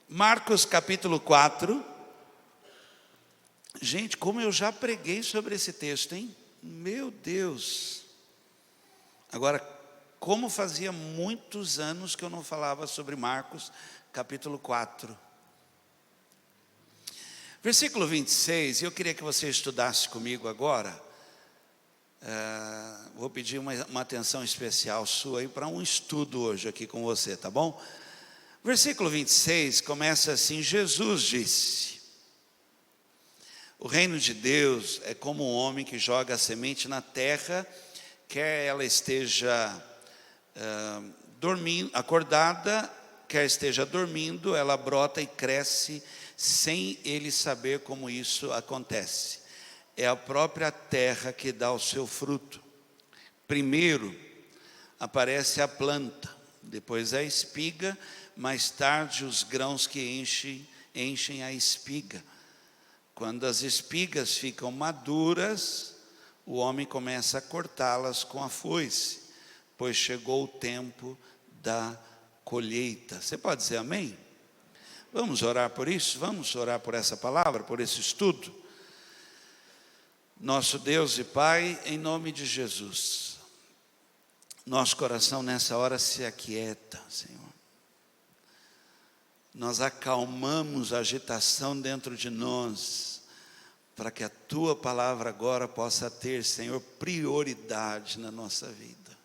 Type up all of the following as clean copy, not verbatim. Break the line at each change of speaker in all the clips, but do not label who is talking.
Marcos capítulo 4. Gente, como eu já preguei sobre esse texto, hein? Meu Deus. Agora, como fazia muitos anos que eu não falava sobre Marcos capítulo 4. Versículo 26, eu queria que você estudasse comigo agora. Vou pedir uma atenção especial sua aí para um estudo hoje aqui com você, tá bom? Versículo 26 começa assim: Jesus disse: o reino de Deus é como um homem que joga a semente na terra, quer ela esteja dormindo, acordada, quer esteja dormindo, ela brota e cresce sem ele saber como isso acontece. É a própria terra que dá o seu fruto. Primeiro aparece a planta, depois a espiga, mais tarde os grãos que enchem a espiga. Quando as espigas ficam maduras, o homem começa a cortá-las com a foice, pois chegou o tempo da colheita. Você pode dizer amém? Vamos orar por isso? Vamos orar por essa palavra, por esse estudo? Nosso Deus e Pai, em nome de Jesus, nosso coração nessa hora se aquieta, Senhor. Nós acalmamos a agitação dentro de nós, para que a Tua palavra agora possa ter, Senhor, prioridade na nossa vida.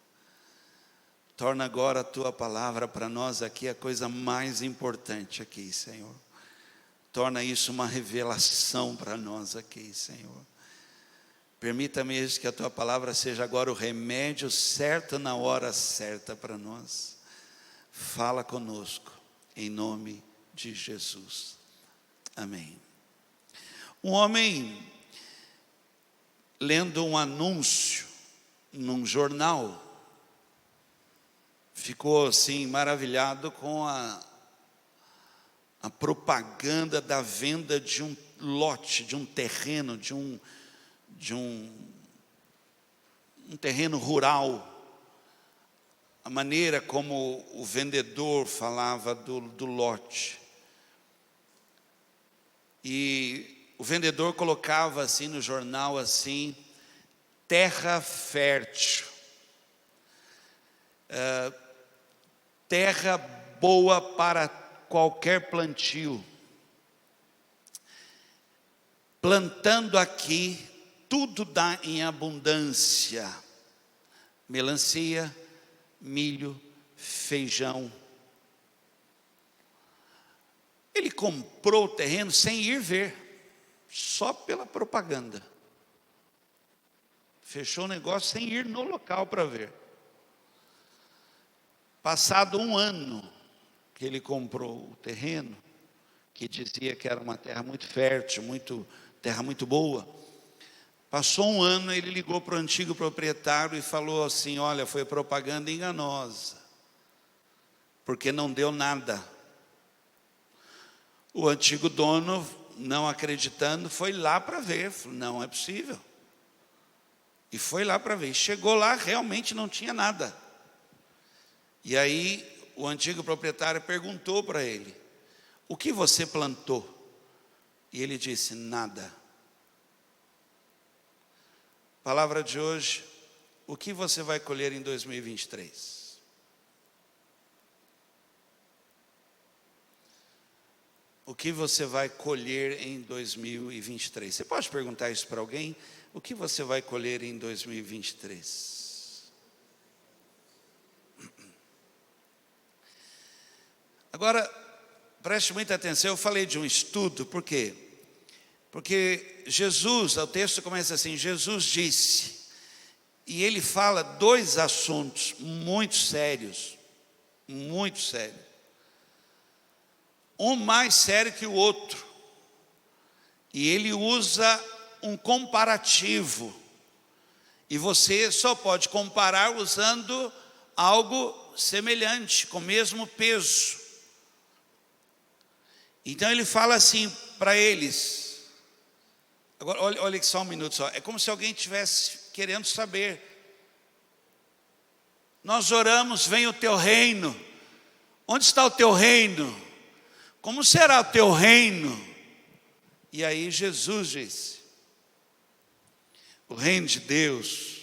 Torna agora a Tua palavra para nós aqui a coisa mais importante aqui, Senhor. Torna isso uma revelação para nós aqui, Senhor. Permita-me que a Tua palavra seja agora o remédio certo na hora certa para nós. Fala conosco, em nome de Jesus. Amém. Um homem, lendo um anúncio num jornal, ficou assim maravilhado com a propaganda da venda de um lote, de um terreno, de um terreno rural. A maneira como o vendedor falava do lote. E o vendedor colocava assim no jornal assim: terra fértil, terra boa para qualquer plantio. Plantando aqui, tudo dá em abundância: melancia, milho, feijão. Ele comprou o terreno sem ir ver, só pela propaganda. Fechou o negócio sem ir no local para ver. Passado um ano que ele comprou o terreno, que dizia que era uma terra muito fértil, terra muito boa. Passou um ano, ele ligou para o antigo proprietário e falou assim: olha, foi propaganda enganosa, porque não deu nada. O antigo dono, não acreditando, foi lá para ver. Falou: não é possível. E foi lá para ver. Chegou lá, realmente não tinha nada. E aí o antigo proprietário perguntou para ele: o que você plantou? E ele disse: nada. Palavra de hoje: o que você vai colher em 2023? O que você vai colher em 2023? Você pode perguntar isso para alguém? O que você vai colher em 2023? Agora, preste muita atenção. Eu falei de um estudo, por quê? Porque Jesus, o texto começa assim: Jesus disse, e ele fala dois assuntos muito sérios, muito sérios. Um mais sério que o outro. E ele usa um comparativo. E você só pode comparar usando algo semelhante, com o mesmo peso. Então ele fala assim para eles. Agora olha aqui só um minuto só. É como se alguém estivesse querendo saber. Nós oramos: vem o teu reino. Onde está o teu reino? como será o teu reino? E aí Jesus disse: o reino de Deus,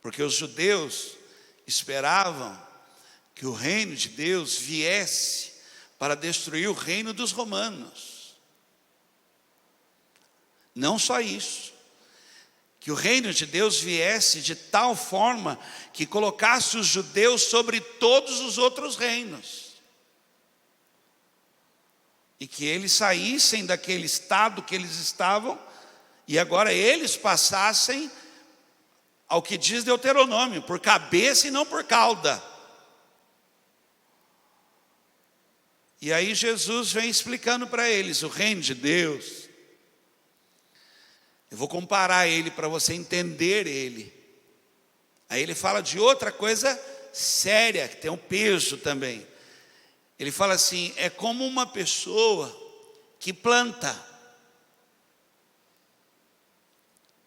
porque os judeus esperavam que o reino de Deus viesse para destruir o reino dos romanos. Não só isso, que o reino de Deus viesse de tal forma que colocasse os judeus sobre todos os outros reinos, e que eles saíssem daquele estado que eles estavam, e agora eles passassem ao que diz Deuteronômio, por cabeça e não por cauda. E aí Jesus vem explicando para eles o reino de Deus. Eu vou comparar ele para você entender ele. Aí ele fala de outra coisa séria, que tem um peso também. Ele fala assim: é como uma pessoa que planta.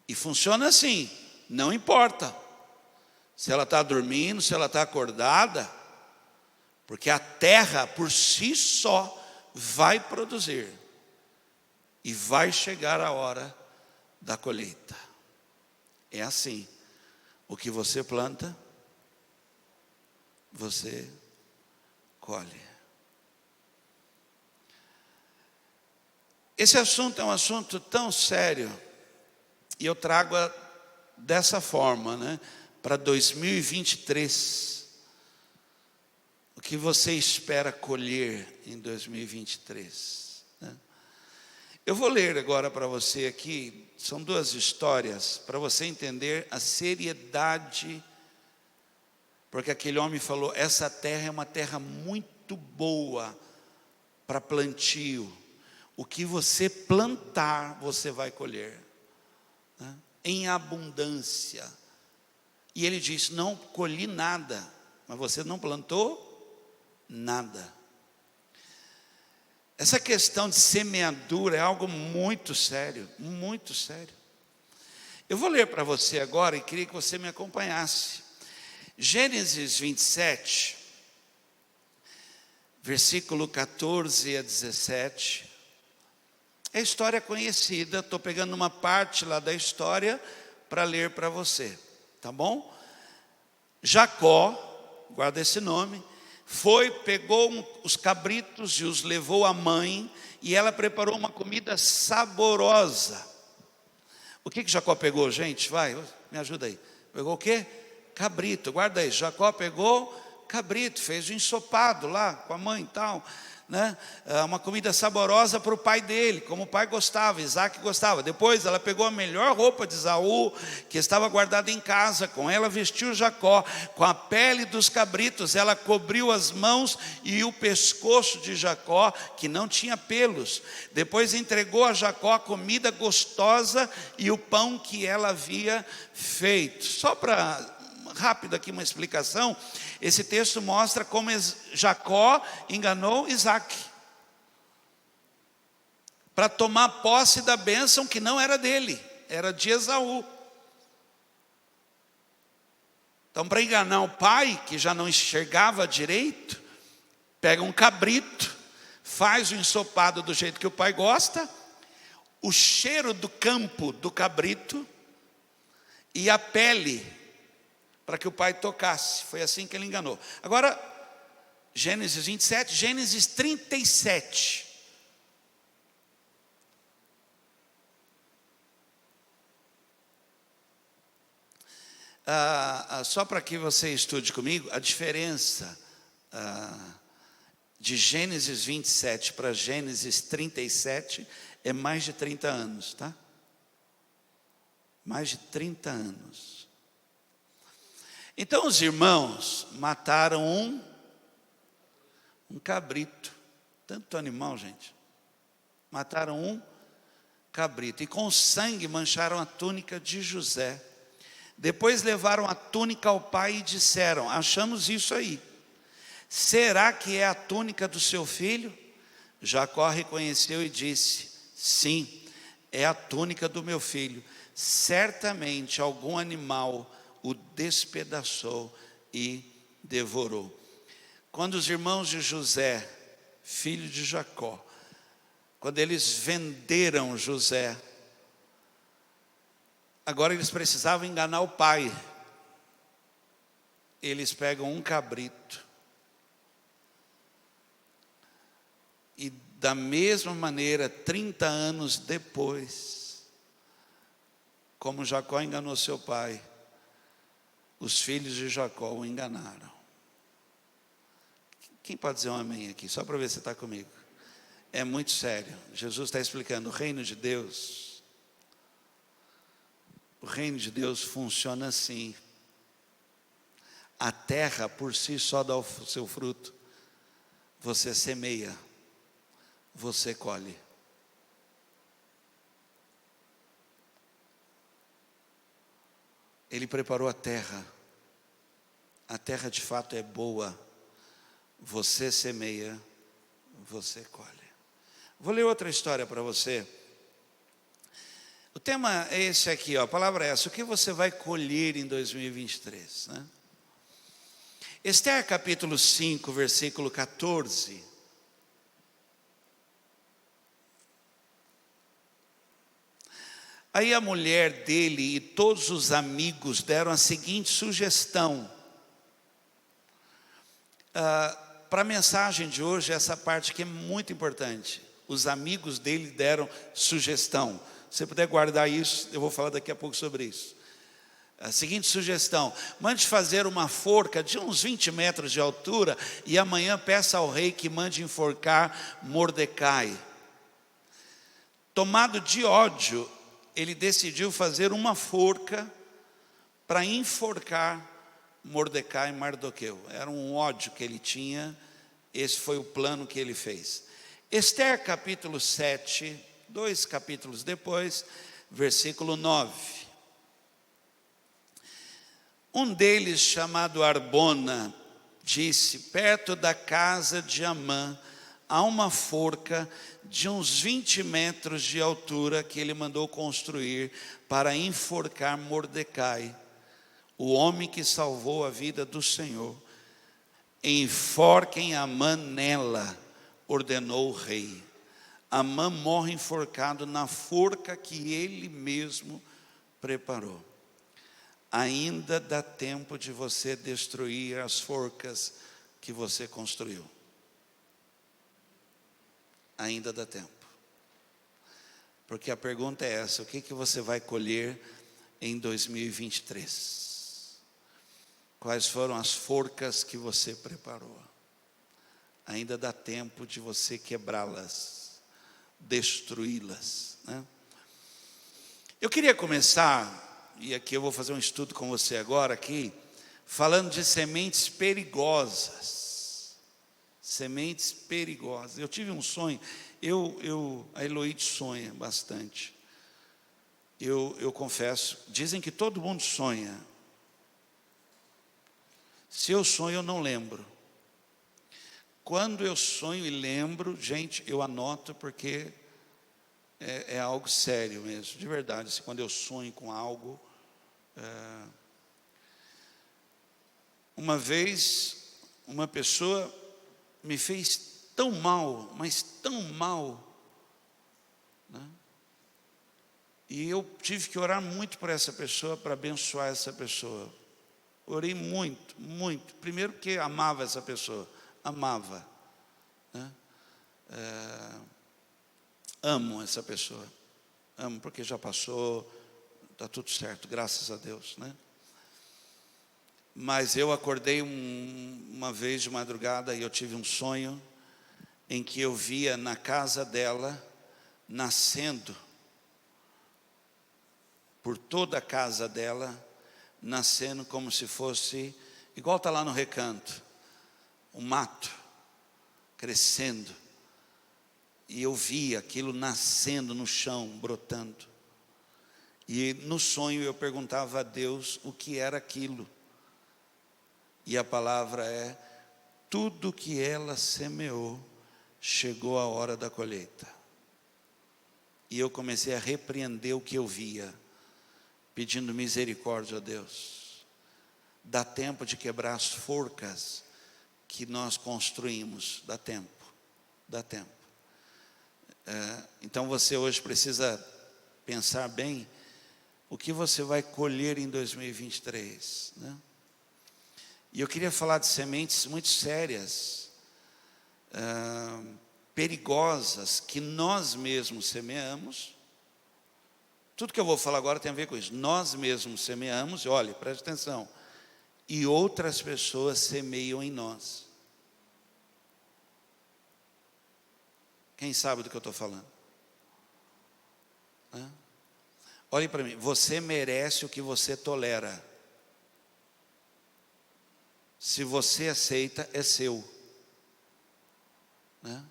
E funciona assim, não importa se ela está dormindo, se ela está acordada, porque a terra por si só vai produzir. E vai chegar a hora da colheita. É assim, o que você planta, você colhe. Esse assunto é um assunto tão sério, e eu trago dessa forma, né? Para 2023. O que você espera colher em 2023? Né? Eu vou ler agora para você aqui, são duas histórias, para você entender a seriedade, porque aquele homem falou: essa terra é uma terra muito boa para plantio. O que você plantar, você vai colher, né? Em abundância. E ele disse: não colhi nada, mas você não plantou nada. Essa questão de semeadura é algo muito sério, muito sério. Eu vou ler para você agora e queria que você me acompanhasse. Gênesis 27, versículo 14 a 17. É história conhecida, estou pegando uma parte lá da história para ler para você, tá bom? Jacó, guarda esse nome, pegou os cabritos e os levou à mãe, e ela preparou uma comida saborosa. O que Jacó pegou, gente? Vai, me ajuda aí. Pegou o quê? Cabrito, guarda aí. Jacó pegou cabrito, fez um ensopado lá com a mãe e tal, né? Uma comida saborosa para o pai dele, como o pai gostava, Isaac gostava. Depois ela pegou a melhor roupa de Esaú, que estava guardada em casa, com ela vestiu Jacó, com a pele dos cabritos ela cobriu as mãos e o pescoço de Jacó, que não tinha pelos. Depois entregou a Jacó a comida gostosa e o pão que ela havia feito. Só para rápido aqui uma explicação. Esse texto mostra como Jacó enganou Isaac para tomar posse da bênção que não era dele, era de Esaú. Então, para enganar o pai, que já não enxergava direito, pega um cabrito, faz o ensopado do jeito que o pai gosta, o cheiro do campo do cabrito e a pele, para que o pai tocasse. Foi assim que ele enganou. Agora, Gênesis 27, Gênesis 37. Só para que você estude comigo, a diferença de Gênesis 27 para Gênesis 37 é mais de 30 anos, tá? Mais de 30 anos. Então os irmãos mataram um cabrito. Tanto animal, gente. Mataram um cabrito. E com sangue mancharam a túnica de José. Depois levaram a túnica ao pai e disseram: achamos isso aí. Será que é a túnica do seu filho? Jacó reconheceu e disse: sim, é a túnica do meu filho. Certamente algum animal o despedaçou e devorou. Quando os irmãos de José filho de Jacó. Quando eles venderam José, agora eles precisavam enganar o pai. Eles pegam um cabrito e da mesma maneira, 30 anos depois, como Jacó enganou seu pai, os filhos de Jacó o enganaram. Quem pode dizer um amém aqui? Só para ver se você está comigo. É muito sério. Jesus está explicando, o reino de Deus funciona assim. A terra por si só dá o seu fruto. Você semeia, você colhe. Ele preparou a terra de fato é boa. Você semeia, você colhe. Vou ler outra história para você. O tema é esse aqui, ó, a palavra é essa: o que você vai colher em 2023, né? Esther capítulo 5, versículo 14. Aí a mulher dele e todos os amigos deram a seguinte sugestão. Para a mensagem de hoje, essa parte aqui é muito importante. Os amigos dele deram sugestão. Se você puder guardar isso, eu vou falar daqui a pouco sobre isso. A seguinte sugestão: mande fazer uma forca de uns 20 metros de altura e amanhã peça ao rei que mande enforcar Mordecai. Tomado de ódio, ele decidiu fazer uma forca para enforcar Mordecai e Mardoqueu. Era um ódio que ele tinha, esse foi o plano que ele fez. Esther capítulo 7, 2 capítulos depois, versículo 9. Um deles, chamado Arbona, disse: perto da casa de Amã há uma forca de uns 20 metros de altura que ele mandou construir para enforcar Mordecai, o homem que salvou a vida do Senhor. Enforquem Amã nela, ordenou o rei. Amã morre enforcado na forca que ele mesmo preparou. Ainda dá tempo de você destruir as forcas que você construiu. Ainda dá tempo. Porque a pergunta é essa: o que você vai colher em 2023? Quais foram as forcas que você preparou? Ainda dá tempo de você quebrá-las, destruí-las, né? Eu queria começar, e aqui eu vou fazer um estudo com você agora aqui, falando de sementes perigosas. Sementes perigosas. Eu tive um sonho, a Eloíde sonha bastante. Eu confesso, dizem que todo mundo sonha. Se eu sonho, eu não lembro. Quando eu sonho e lembro, gente, eu anoto, porque é algo sério mesmo, de verdade. Assim, quando eu sonho com algo. Uma vez, uma pessoa me fez tão mal, mas tão mal, né? E eu tive que orar muito por essa pessoa, para abençoar essa pessoa. Orei muito, muito. Primeiro porque amava essa pessoa, amava, né? Amo essa pessoa, amo porque já passou, está tudo certo, graças a Deus, né? Mas eu acordei uma vez de madrugada e eu tive um sonho em que eu via na casa dela nascendo, por toda a casa dela, nascendo como se fosse, igual está lá no Recanto, um mato crescendo. E eu via aquilo nascendo no chão, brotando. E no sonho eu perguntava a Deus o que era aquilo. E a palavra é: tudo que ela semeou, chegou a hora da colheita. E eu comecei a repreender o que eu via, pedindo misericórdia a Deus. Dá tempo de quebrar as forcas que nós construímos, dá tempo. Dá tempo. Então você hoje precisa pensar bem o que você vai colher em 2023, né? E eu queria falar de sementes muito sérias, perigosas, que nós mesmos semeamos. Tudo que eu vou falar agora tem a ver com isso. Nós mesmos semeamos, e olha, preste atenção, e outras pessoas semeiam em nós. Quem sabe do que eu estou falando? Olhe para mim, você merece o que você tolera. Se você aceita, é seu, né?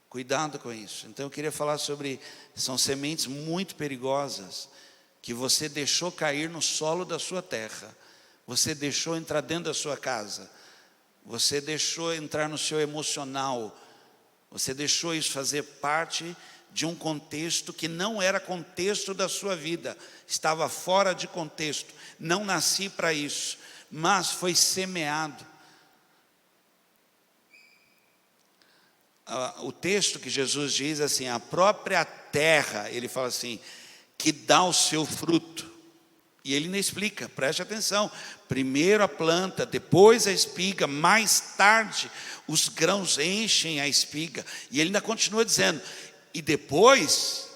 Cuidado com isso. Então eu queria falar sobre, são sementes muito perigosas, que você deixou cair no solo da sua terra, você deixou entrar dentro da sua casa, você deixou entrar no seu emocional, você deixou isso fazer parte de um contexto que não era contexto da sua vida, estava fora de contexto, não nasci para isso, mas foi semeado. O texto que Jesus diz assim, a própria terra, ele fala assim, que dá o seu fruto. E ele não explica, preste atenção. Primeiro a planta, depois a espiga, mais tarde os grãos enchem a espiga. E ele ainda continua dizendo, e depois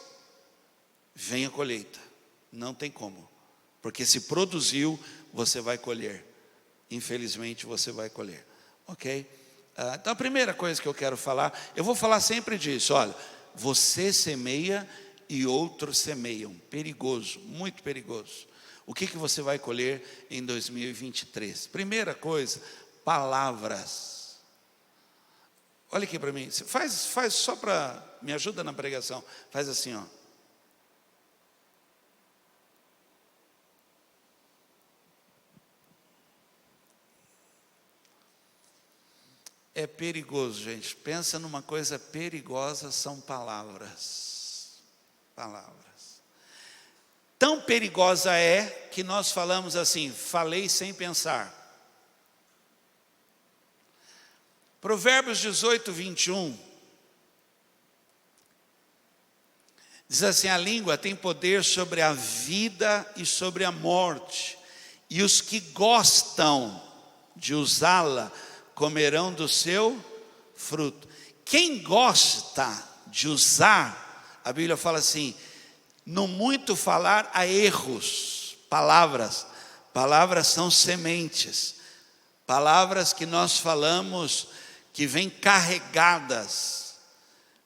vem a colheita. Não tem como, porque se produziu, você vai colher. Infelizmente você vai colher, ok? Então a primeira coisa que eu quero falar, eu vou falar sempre disso, olha, você semeia e outros semeiam, perigoso, muito perigoso. O que você vai colher em 2023? Primeira coisa, palavras. Olha aqui para mim, faz só para, me ajuda na pregação, faz assim, ó. É perigoso, gente. Pensa numa coisa perigosa, são palavras. Palavras. Tão perigosa é que nós falamos assim, falei sem pensar. Provérbios 18, 21. Diz assim, a língua tem poder sobre a vida e sobre a morte. E os que gostam de usá-la, comerão do seu fruto. Quem gosta de usar, a Bíblia fala assim, no muito falar há erros. Palavras são sementes, palavras que nós falamos, que vêm carregadas,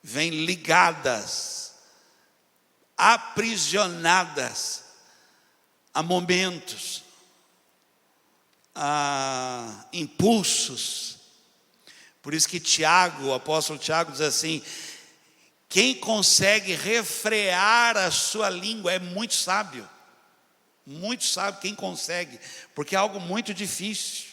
vêm ligadas, aprisionadas a momentos, a impulsos. Por isso que Tiago, o apóstolo Tiago diz assim, quem consegue refrear a sua língua é muito sábio quem consegue, porque é algo muito difícil,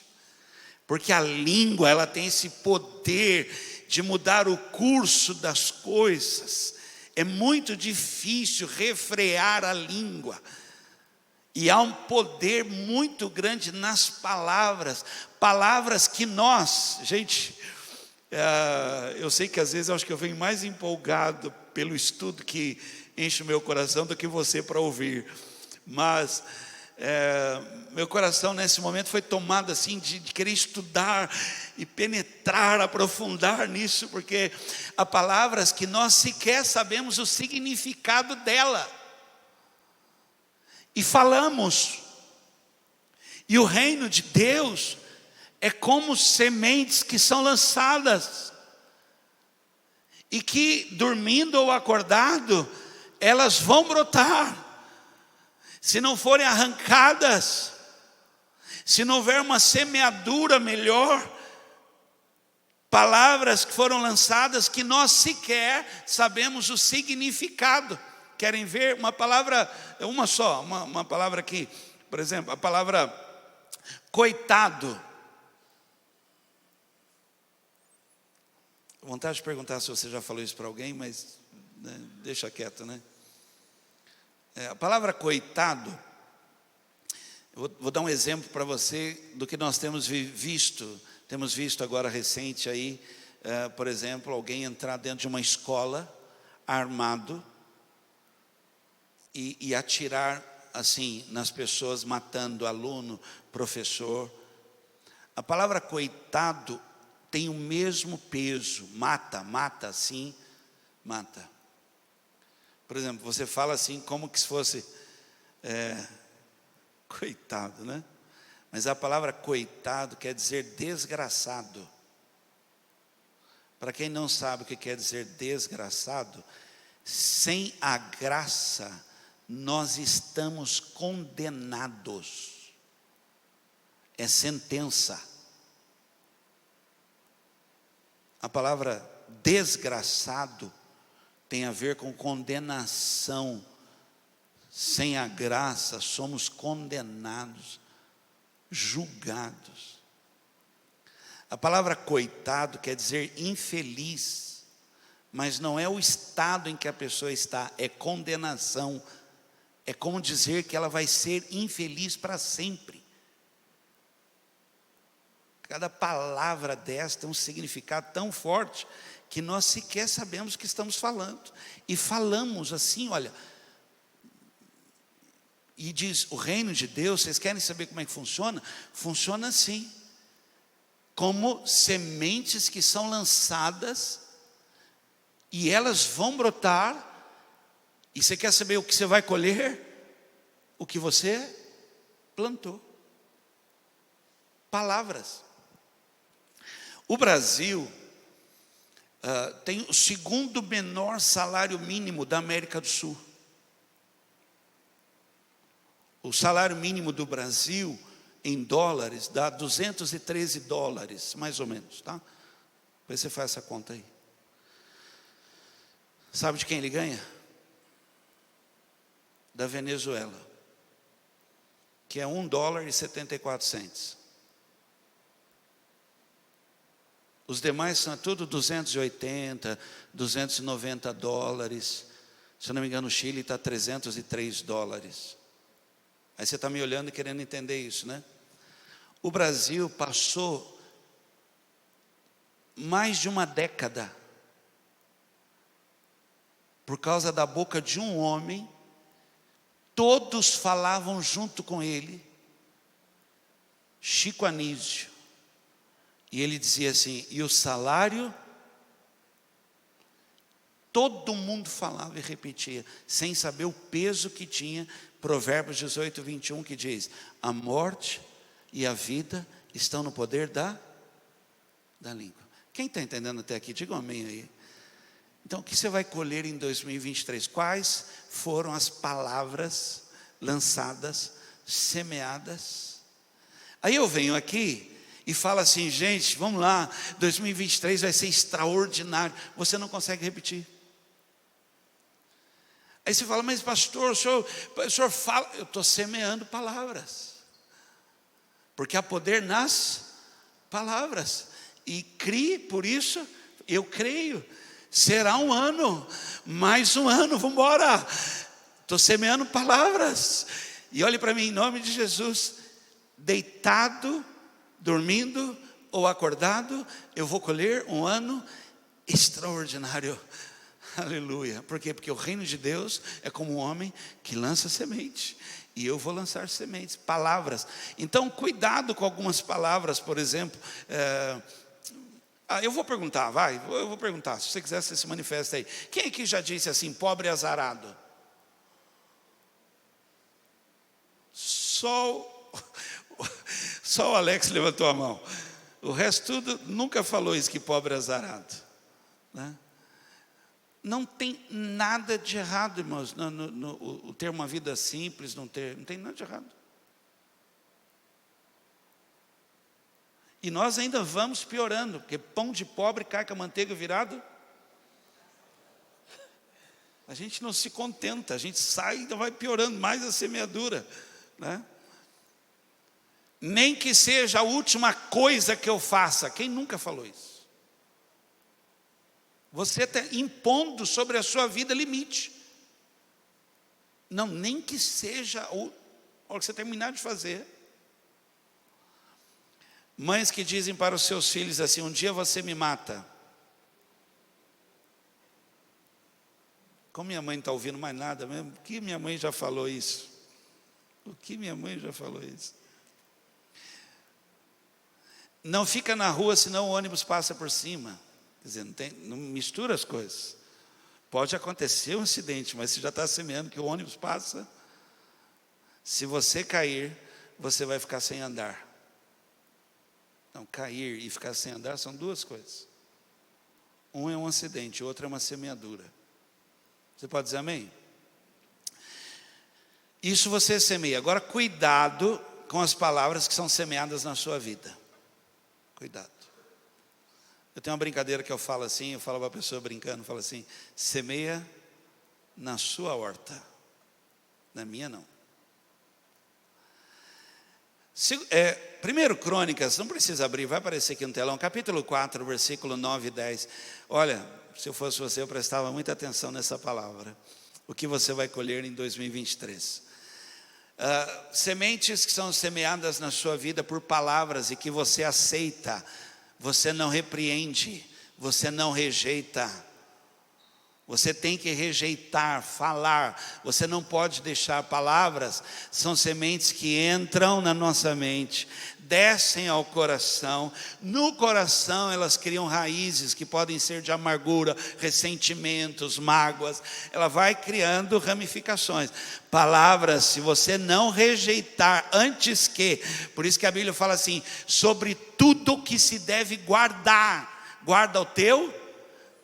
porque a língua, ela tem esse poder de mudar o curso das coisas, é muito difícil refrear a língua, e há um poder muito grande nas palavras, palavras que nós, gente, eu sei que às vezes eu acho que eu venho mais empolgado pelo estudo que enche o meu coração do que você para ouvir, mas meu coração nesse momento foi tomado assim de querer estudar e penetrar, aprofundar nisso, porque há palavras que nós sequer sabemos o significado dela, e falamos, e o reino de Deus é como sementes que são lançadas, e que dormindo ou acordado, elas vão brotar, se não forem arrancadas, se não houver uma semeadura melhor, palavras que foram lançadas que nós sequer sabemos o significado. Querem ver uma palavra, uma só, uma palavra aqui, por exemplo, a palavra coitado. Vontade de perguntar se você já falou isso para alguém, mas né, deixa quieto, né? A palavra coitado, eu vou dar um exemplo para você do que nós temos visto agora recente aí, por exemplo, alguém entrar dentro de uma escola armado e atirar assim nas pessoas, matando aluno, professor. A palavra coitado tem o mesmo peso, mata, sim, mata. Por exemplo, você fala assim como que se fosse coitado, né? Mas a palavra coitado quer dizer desgraçado. Para quem não sabe o que quer dizer desgraçado, sem a graça nós estamos condenados. É sentença. A palavra desgraçado tem a ver com condenação. Sem a graça somos condenados, julgados. A palavra coitado quer dizer infeliz, mas não é o estado em que a pessoa está, é condenação. É como dizer que ela vai ser infeliz para sempre. Cada palavra desta tem um significado tão forte que nós sequer sabemos o que estamos falando. E falamos assim, olha, e diz, o reino de Deus, vocês querem saber como é que funciona? Funciona assim, como sementes que são lançadas, e elas vão brotar, e você quer saber o que você vai colher? O que você plantou. Palavras. O Brasil tem o segundo menor salário mínimo da América do Sul. O salário mínimo do Brasil, em dólares, dá 213 dólares, mais ou menos, tá? Depois você faz essa conta aí. Sabe de quem ele ganha? Da Venezuela, que é $1,74. Os demais são tudo 280, 290 dólares. Se eu não me engano, o Chile está 303 dólares. Aí você está me olhando e querendo entender isso, né? O Brasil passou mais de uma década, por causa da boca de um homem, todos falavam junto com ele, Chico Anísio, e ele dizia assim, e o salário? Todo mundo falava e repetia, sem saber o peso que tinha. Provérbios 18, 21, que diz, a morte e a vida estão no poder da língua. Quem está entendendo até aqui, diga um amém aí. Então, o que você vai colher em 2023? Quais foram as palavras lançadas, semeadas? Aí eu venho aqui e falo assim, gente, vamos lá, 2023 vai ser extraordinário. Você não consegue repetir. Aí você fala, mas pastor, o senhor fala, eu estou semeando palavras. Porque há poder nas palavras. E crie, por isso, eu creio. Será um ano, mais um ano, vamos embora. Estou semeando palavras. E olhe para mim, em nome de Jesus, deitado, dormindo ou acordado, eu vou colher um ano extraordinário. Aleluia. Por quê? Porque o reino de Deus é como um homem que lança semente. E eu vou lançar sementes, palavras. Então, cuidado com algumas palavras, por exemplo. Eu vou perguntar, eu vou perguntar. Se você quiser, você se manifesta aí. Quem aqui já disse assim, pobre e azarado? Só o Alex levantou a mão. O resto tudo nunca falou isso, que pobre e azarado, né? Não tem nada de errado, irmãos, o ter uma vida simples, não tem nada de errado. E nós ainda vamos piorando, porque pão de pobre cai com a manteiga virado. A gente não se contenta, a gente sai e ainda vai piorando mais a semeadura, né? Nem que seja a última coisa que eu faça. Quem nunca falou isso? Você está impondo sobre a sua vida limite. Não, nem que seja a hora que você terminar de fazer. Mães que dizem para os seus filhos assim, um dia você me mata. Como minha mãe não está ouvindo mais nada mesmo, o que minha mãe já falou isso? O que minha mãe já falou isso? Não fica na rua, senão o ônibus passa por cima. Quer dizer, não mistura as coisas. Pode acontecer um acidente, mas você já está semeando que o ônibus passa. Se você cair, você vai ficar sem andar. Não, cair e ficar sem andar são duas coisas. Um é um acidente, o outro é uma semeadura. Você pode dizer amém? Isso você semeia. Agora, cuidado com as palavras que são semeadas na sua vida. Cuidado. Eu tenho uma brincadeira que eu falo assim, eu falo para a pessoa brincando, eu falo assim, semeia na sua horta, na minha não. Primeiro Crônicas, não precisa abrir, vai aparecer aqui no telão, capítulo 4, versículo 9 e 10. Olha, se eu fosse você, eu prestava muita atenção nessa palavra. O que você vai colher em 2023. Sementes que são semeadas na sua vida por palavras e que você aceita, você não repreende, você não rejeita. Você tem que rejeitar, falar. Você não pode deixar palavras. São sementes que entram na nossa mente, descem ao coração. No coração elas criam raízes que podem ser de amargura, ressentimentos, mágoas. Ela vai criando ramificações. Palavras, se você não rejeitar antes que, por isso que a Bíblia fala assim, sobre tudo que se deve guardar. Guarda o teu,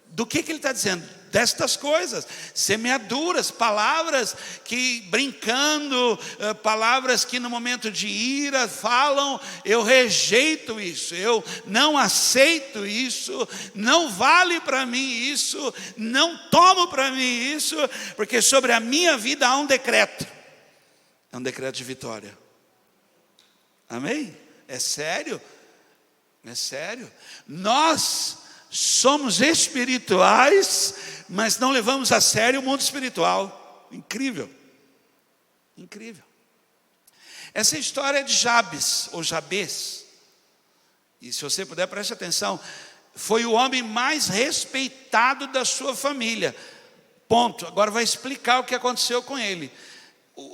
do que ele está dizendo? Destas coisas, semeaduras, palavras que brincando, palavras que no momento de ira falam, eu rejeito isso, eu não aceito isso, não vale para mim isso, não tomo para mim isso, porque sobre a minha vida há um decreto, é um decreto de vitória. Amém? É sério? É sério? Nós somos espirituais, mas não levamos a sério o mundo espiritual. Incrível. Incrível. Essa história é de Jabes, ou Jabes. E se você puder, preste atenção. Foi o homem mais respeitado da sua família. Ponto. Agora vai explicar o que aconteceu com ele.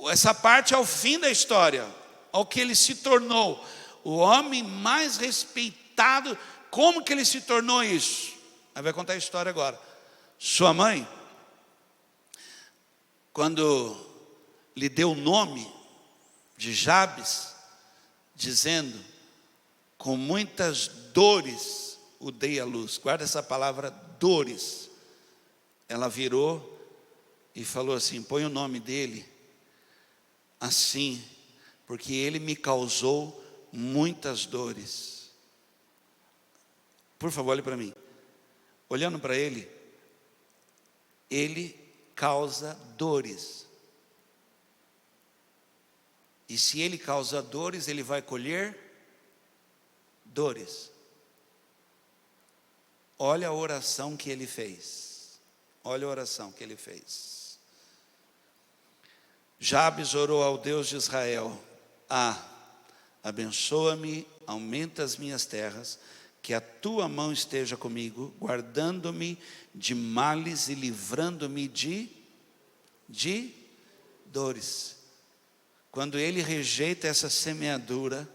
Essa parte é o fim da história. Ao que ele se tornou. O homem mais respeitado. Como que ele se tornou isso? Aí vai contar a história agora. Sua mãe, quando lhe deu o nome de Jabes, dizendo, com muitas dores o dei à luz. Guarda essa palavra, dores. Ela virou e falou assim, põe o nome dele assim, porque ele me causou muitas dores. Por favor, olhe para mim. Olhando para ele, ele causa dores. E se ele causa dores, ele vai colher dores. Olha a oração que ele fez. Olha a oração que ele fez. Jabes orou ao Deus de Israel: abençoa-me, aumenta as minhas terras, que a tua mão esteja comigo, guardando-me de males e livrando-me de dores. Quando ele rejeita essa semeadura,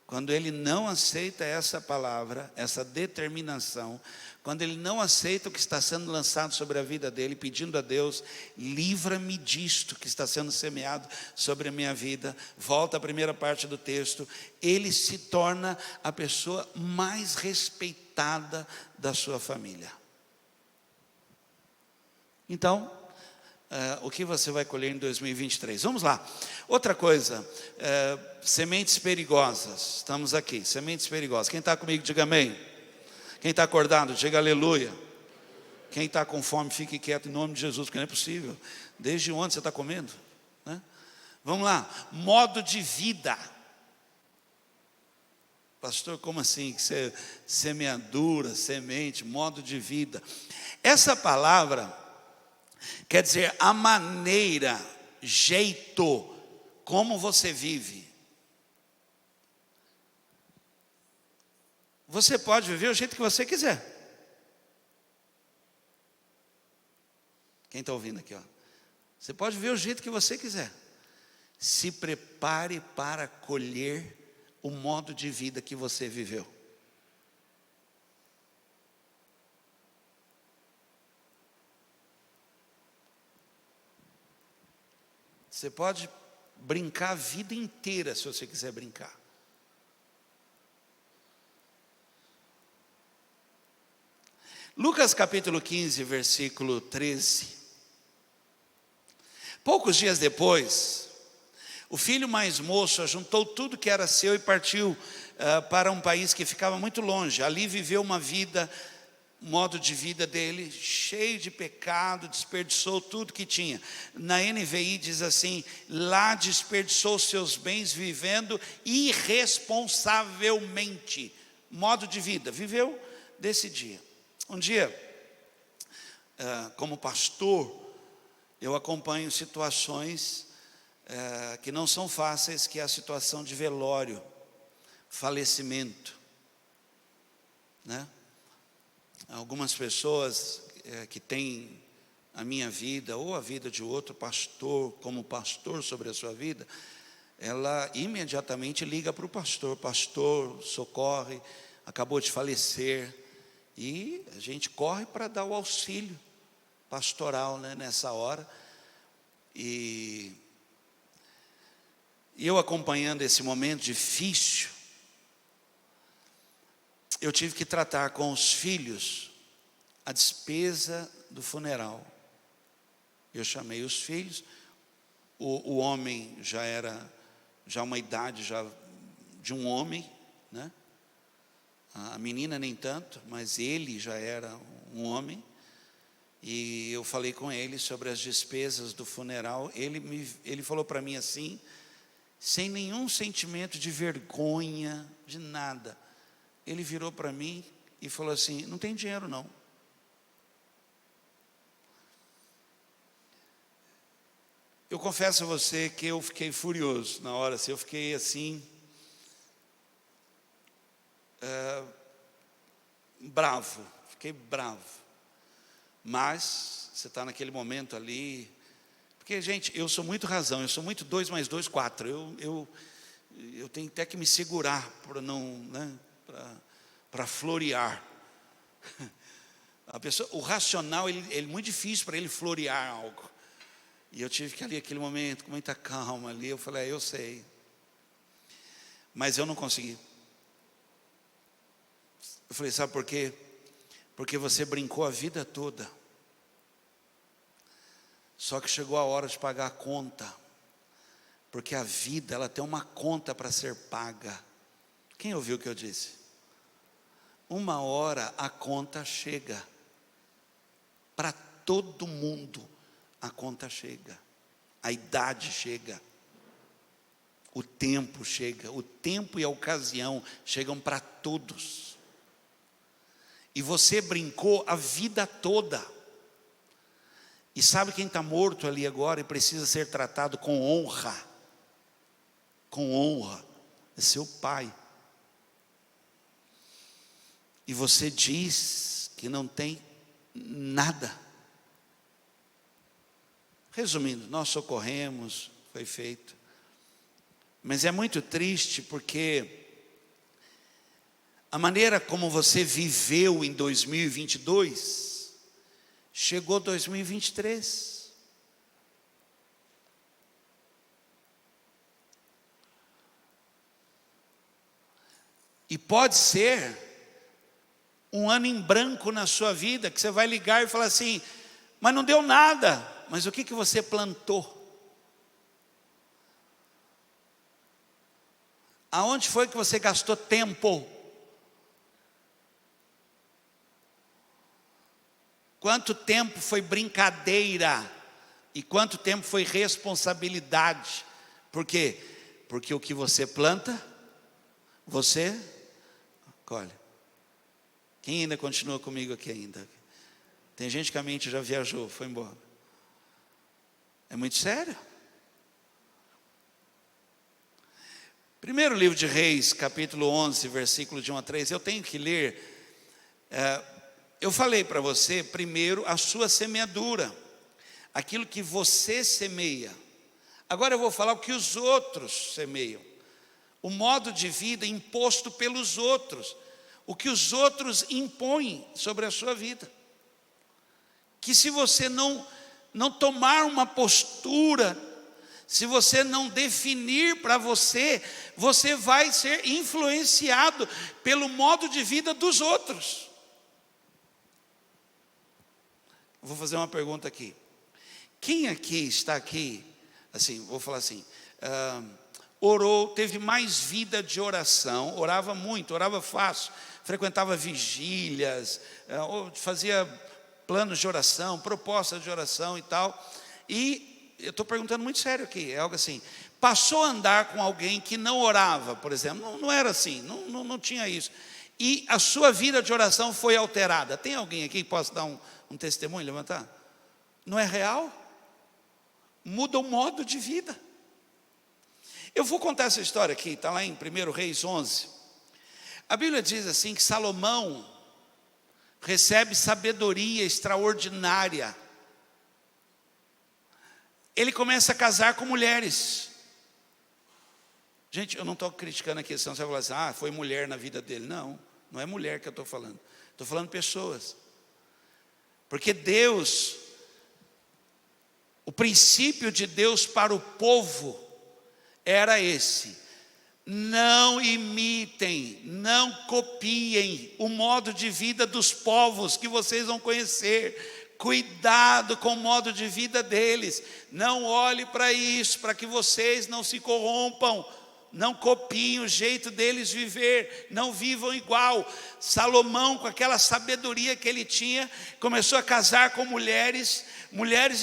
quando ele não aceita essa palavra, essa determinação, quando ele não aceita o que está sendo lançado sobre a vida dele, pedindo a Deus, livra-me disto que está sendo semeado sobre a minha vida, volta à primeira parte do texto, ele se torna a pessoa mais respeitada da sua família. Então, o que você vai colher em 2023? Vamos lá. Outra coisa, sementes perigosas. Estamos aqui, sementes perigosas. Quem está comigo, diga amém. Quem está acordado, diga aleluia. Quem está com fome, fique quieto em nome de Jesus, porque não é possível. Desde onde você está comendo? Né? Vamos lá, modo de vida. Pastor, como assim? Semeadura, semente, modo de vida. Essa palavra quer dizer a maneira, jeito, como você vive. Você pode viver o jeito que você quiser. Quem está ouvindo aqui, ó? Você pode ver o jeito que você quiser. Se prepare para colher o modo de vida que você viveu. Você pode brincar a vida inteira, se você quiser brincar. Lucas capítulo 15, versículo 13. Poucos dias depois, o filho mais moço ajuntou tudo que era seu e partiu para um país que ficava muito longe. Ali viveu uma vida, modo de vida dele, cheio de pecado, desperdiçou tudo que tinha. Na NVI diz assim: lá desperdiçou seus bens vivendo irresponsavelmente. Modo de vida, viveu desse dia. Um dia, como pastor, eu acompanho situações que não são fáceis, que é a situação de velório, falecimento, né? Algumas pessoas que têm a minha vida ou a vida de outro pastor, como pastor sobre a sua vida, ela imediatamente liga para o pastor: pastor, socorre, acabou de falecer. E a gente corre para dar o auxílio pastoral, né, nessa hora. E eu acompanhando esse momento difícil, eu tive que tratar com os filhos a despesa do funeral. Eu chamei os filhos, o homem já era uma idade já de um homem, né? A menina nem tanto, mas ele já era um homem. E eu falei com ele sobre as despesas do funeral. Ele falou para mim assim, sem nenhum sentimento de vergonha, de nada. Ele virou para mim e falou assim: não tem dinheiro não. Eu confesso a você que eu fiquei furioso na hora, assim, eu fiquei assim, fiquei bravo. Mas você está naquele momento ali, porque, gente, eu sou muito razão, eu sou muito 2 mais 2, 4. Eu tenho até que me segurar para não, né, para florear. A pessoa, o racional, ele é muito difícil para ele florear algo. E eu tive que ali, aquele momento, com muita calma ali, eu falei: eu sei. Mas eu não consegui. Eu falei: sabe por quê? Porque você brincou a vida toda. Só que chegou a hora de pagar a conta. Porque a vida, ela tem uma conta para ser paga. Quem ouviu o que eu disse? Uma hora a conta chega. Para todo mundo a conta chega. A idade chega. O tempo chega. O tempo e a ocasião chegam para todos. E você brincou a vida toda. E sabe quem está morto ali agora e precisa ser tratado com honra? Com honra. É seu pai. E você diz que não tem nada. Resumindo, nós socorremos, foi feito. Mas é muito triste porque a maneira como você viveu em 2022, chegou 2023. E pode ser um ano em branco na sua vida, que você vai ligar e falar assim: mas não deu nada. Mas o que você plantou? Aonde foi que você gastou tempo? Quanto tempo foi brincadeira? E quanto tempo foi responsabilidade? Por quê? Porque o que você planta, você colhe. Quem ainda continua comigo aqui ainda? Tem gente que a mente já viajou, foi embora. É muito sério. Primeiro livro de Reis, capítulo 11, versículo de 1 a 3. Eu tenho que ler. Eu falei para você, primeiro, a sua semeadura. aquilo que você semeia. Agora eu vou falar o que os outros semeiam. O modo de vida imposto pelos outros. O que os outros impõem sobre a sua vida. Que se você não tomar uma postura, se você não definir para você, você vai ser influenciado pelo modo de vida dos outros. Vou fazer uma pergunta aqui. Quem aqui está aqui, assim, vou falar assim, orou, teve mais vida de oração, orava muito, orava fácil, frequentava vigílias, fazia planos de oração, propostas de oração e tal, e eu estou perguntando muito sério aqui, é algo assim, passou a andar com alguém que não orava, por exemplo, não era assim, não tinha isso, e a sua vida de oração foi alterada. Tem alguém aqui que possa dar um testemunho, levantar? Não é real? Muda o modo de vida. Eu vou contar essa história aqui, está lá em 1 Reis 11. A Bíblia diz assim que Salomão recebe sabedoria extraordinária. Ele começa a casar com mulheres. Gente, eu não estou criticando aqui, senão você vai falar assim, foi mulher na vida dele. Não é mulher que eu estou falando. Estou falando pessoas. Porque Deus, o princípio de Deus para o povo era esse: não imitem, não copiem o modo de vida dos povos que vocês vão conhecer. Cuidado com o modo de vida deles. Não olhe para isso, para que vocês não se corrompam. Não copiem o jeito deles viver, não vivam igual. Salomão, com aquela sabedoria que ele tinha, começou a casar com mulheres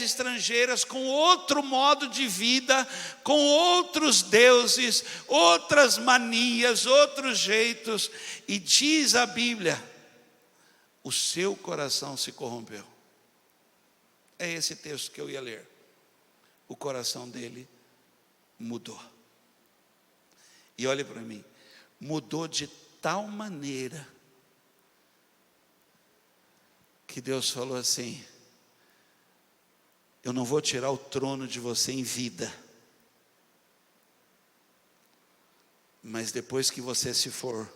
estrangeiras, com outro modo de vida, com outros deuses, outras manias, outros jeitos. E diz a Bíblia, o seu coração se corrompeu. É esse texto que eu ia ler. O coração dele mudou. E olhe para mim, mudou de tal maneira que Deus falou assim: eu não vou tirar o trono de você em vida, mas depois que você se for,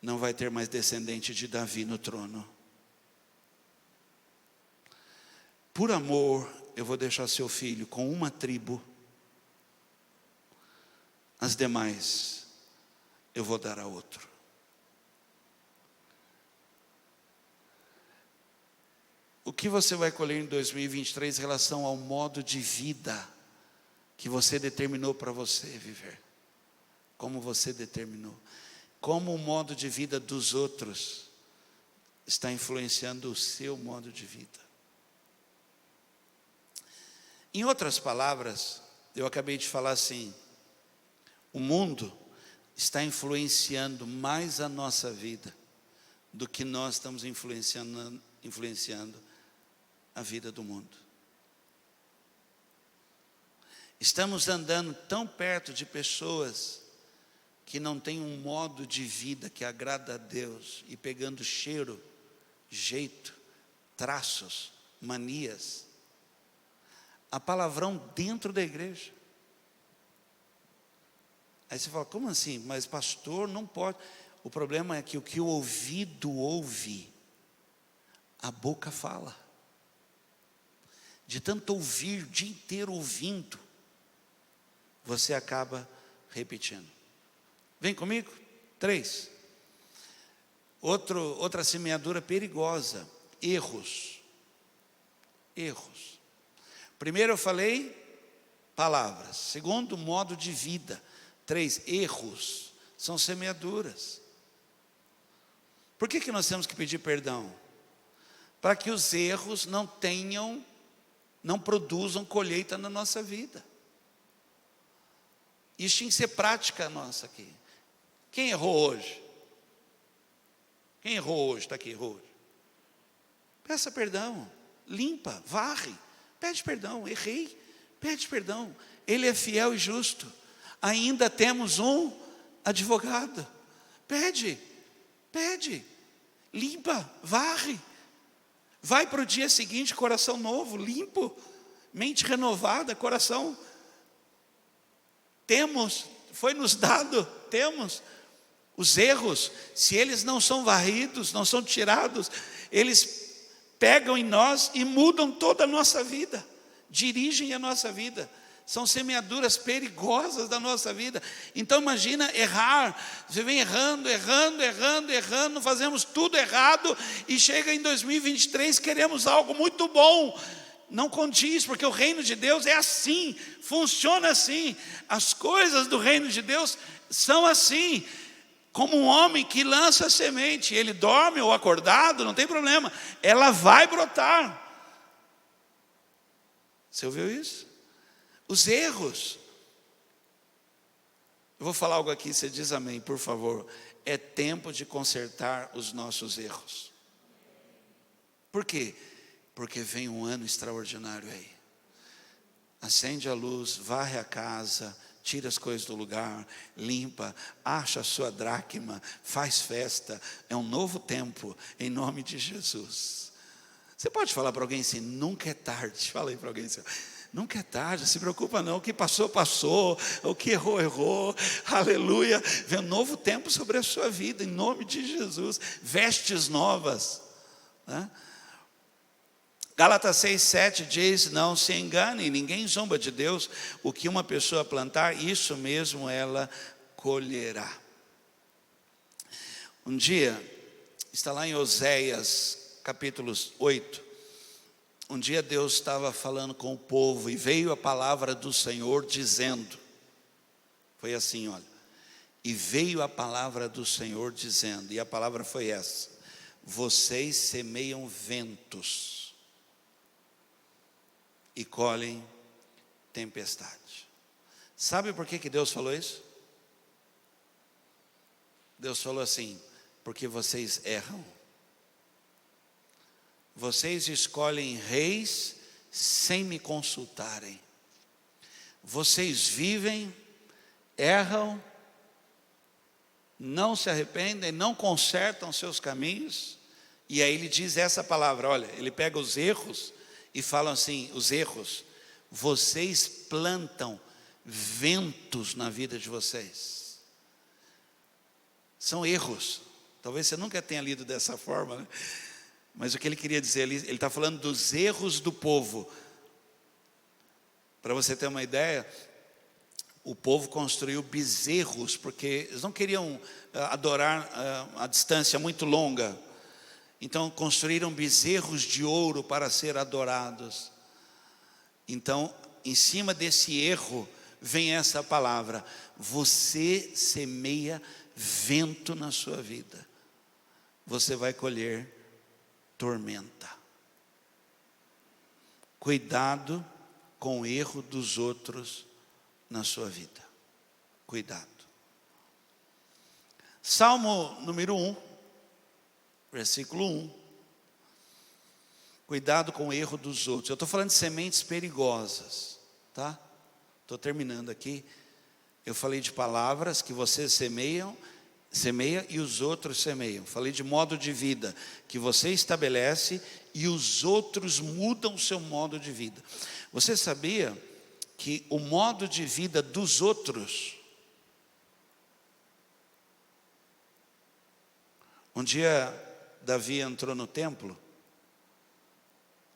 não vai ter mais descendente de Davi no trono. Por amor, eu vou deixar seu filho com uma tribo, as demais eu vou dar a outro. O que você vai colher em 2023 em relação ao modo de vida que você determinou para você viver? Como você determinou? Como o modo de vida dos outros está influenciando o seu modo de vida? Em outras palavras, eu acabei de falar assim: o mundo está influenciando mais a nossa vida do que nós estamos influenciando a vida do mundo. Estamos andando tão perto de pessoas que não têm um modo de vida que agrada a Deus, e pegando cheiro, jeito, traços, manias, a palavrão dentro da igreja. Aí você fala, como assim? Mas pastor, não pode. O problema é que o que o ouvido ouve, a boca fala. De tanto ouvir, o dia inteiro ouvindo, você acaba repetindo. Vem comigo? 3. Outra semeadura perigosa: erros. Erros. Primeiro eu falei palavras. Segundo, modo de vida. 3, erros. São semeaduras. Por que nós temos que pedir perdão? Para que os erros não produzam colheita na nossa vida. Isso tinha que ser prática nossa aqui. Quem errou hoje? Quem errou hoje? Está aqui, errou hoje. Peça perdão, limpa, varre, pede perdão, errei, pede perdão. Ele é fiel e justo. Ainda temos um advogado. Pede, limpa, varre. Vai para o dia seguinte, coração novo, limpo, mente renovada, coração. Foi nos dado, temos. Os erros, se eles não são varridos, não são tirados, eles pegam em nós e mudam toda a nossa vida, dirigem a nossa vida. São semeaduras perigosas da nossa vida. Então imagina errar, você vem errando, fazemos tudo errado, e chega em 2023, queremos algo muito bom. Não condiz, porque o reino de Deus é assim, funciona assim. As coisas do reino de Deus são assim. Como um homem que lança a semente, ele dorme ou acordado, não tem problema, ela vai brotar. Você ouviu isso? Os erros. Eu vou falar algo aqui, você diz amém, por favor. É tempo de consertar os nossos erros. Por quê? Porque vem um ano extraordinário aí. Acende a luz, varre a casa, tira as coisas do lugar, limpa, acha a sua dracma, faz festa. É um novo tempo, em nome de Jesus. Você pode falar para alguém assim, nunca é tarde. Fala aí para alguém assim, nunca é tarde, não se preocupa não, o que passou, passou, o que errou, errou, aleluia. Vem um novo tempo sobre a sua vida, em nome de Jesus, vestes novas, né? Gálatas 6:7 diz, não se engane, ninguém zomba de Deus, o que uma pessoa plantar, isso mesmo ela colherá. Um dia, está lá em Oséias, capítulo 8, um dia Deus estava falando com o povo, e veio a palavra do Senhor dizendo, foi assim, olha, e veio a palavra do Senhor dizendo, e a palavra foi essa, vocês semeiam ventos, e colhem tempestade. Sabe por que Deus falou isso? Deus falou assim, porque vocês erram. Vocês escolhem reis sem me consultarem. Vocês vivem, erram, não se arrependem, não consertam seus caminhos. E aí ele diz essa palavra, olha, ele pega os erros e falam assim, os erros, vocês plantam ventos na vida de vocês. São erros. Talvez você nunca tenha lido dessa forma, né? Mas o que ele queria dizer, ele está falando dos erros do povo. Para você ter uma ideia, o povo construiu bezerros, porque eles não queriam adorar a distância muito longa. Então construíram bezerros de ouro para ser adorados. Então, em cima desse erro, vem essa palavra, você semeia vento na sua vida, você vai colher tormenta. Cuidado com o erro dos outros na sua vida. Cuidado. Salmo número 1. Versículo 1. Cuidado com o erro dos outros. Eu estou falando de sementes perigosas, tá? Estou terminando aqui. Eu falei de palavras que você semeia e os outros semeiam. Falei de modo de vida que você estabelece e os outros mudam o seu modo de vida. Você sabia que o modo de vida dos outros... Um dia Davi entrou no templo,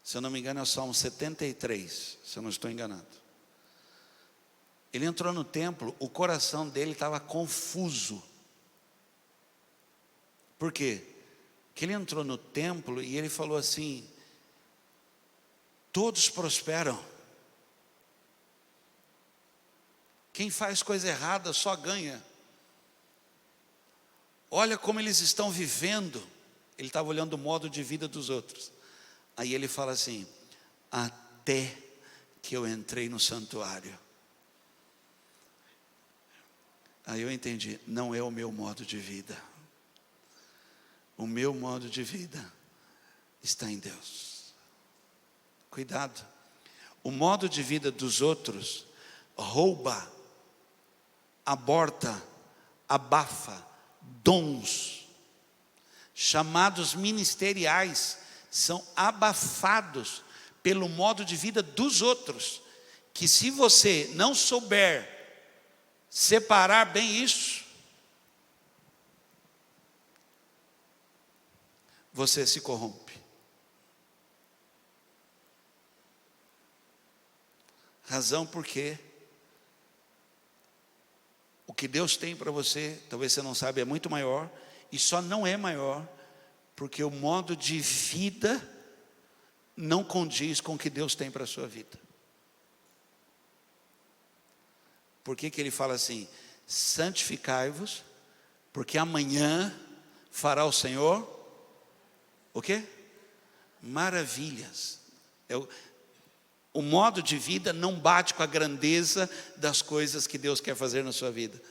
se eu não me engano é o Salmo 73, se eu não estou enganado. Ele entrou no templo, o coração dele estava confuso. Por quê? Porque ele entrou no templo e ele falou assim, todos prosperam. Quem faz coisa errada só ganha. Olha como eles estão vivendo. Ele estava olhando o modo de vida dos outros. Aí ele fala assim, até que eu entrei no santuário. Aí eu entendi, não é o meu modo de vida. O meu modo de vida está em Deus. Cuidado. O modo de vida dos outros rouba, aborta, abafa dons, chamados ministeriais, são abafados pelo modo de vida dos outros, que se você não souber separar bem isso, você se corrompe. Razão porque o que Deus tem para você, talvez você não saiba, é muito maior, e só não é maior porque o modo de vida não condiz com o que Deus tem para a sua vida. Por que ele fala assim? Santificai-vos, porque amanhã fará o Senhor o quê? Maravilhas. O modo de vida não bate com a grandeza das coisas que Deus quer fazer na sua vida.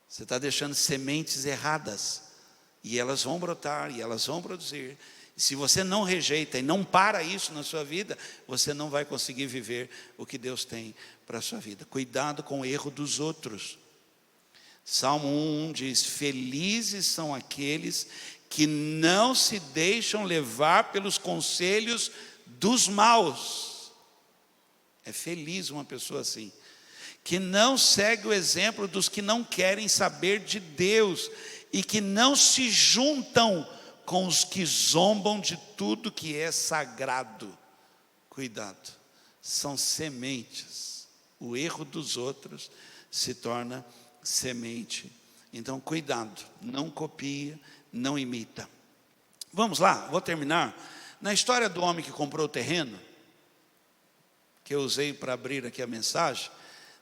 Você está deixando sementes erradas, e elas vão brotar, e elas vão produzir. E se você não rejeita e não para isso na sua vida, você não vai conseguir viver o que Deus tem para a sua vida. Cuidado com o erro dos outros. Salmo 1 diz: felizes são aqueles que não se deixam levar pelos conselhos dos maus. É feliz uma pessoa assim, que não segue o exemplo dos que não querem saber de Deus, e que não se juntam com os que zombam de tudo que é sagrado. Cuidado, são sementes. O erro dos outros se torna semente. Então cuidado, não copia, não imita. Vamos lá, vou terminar. Na história do homem que comprou o terreno, que eu usei para abrir aqui a mensagem,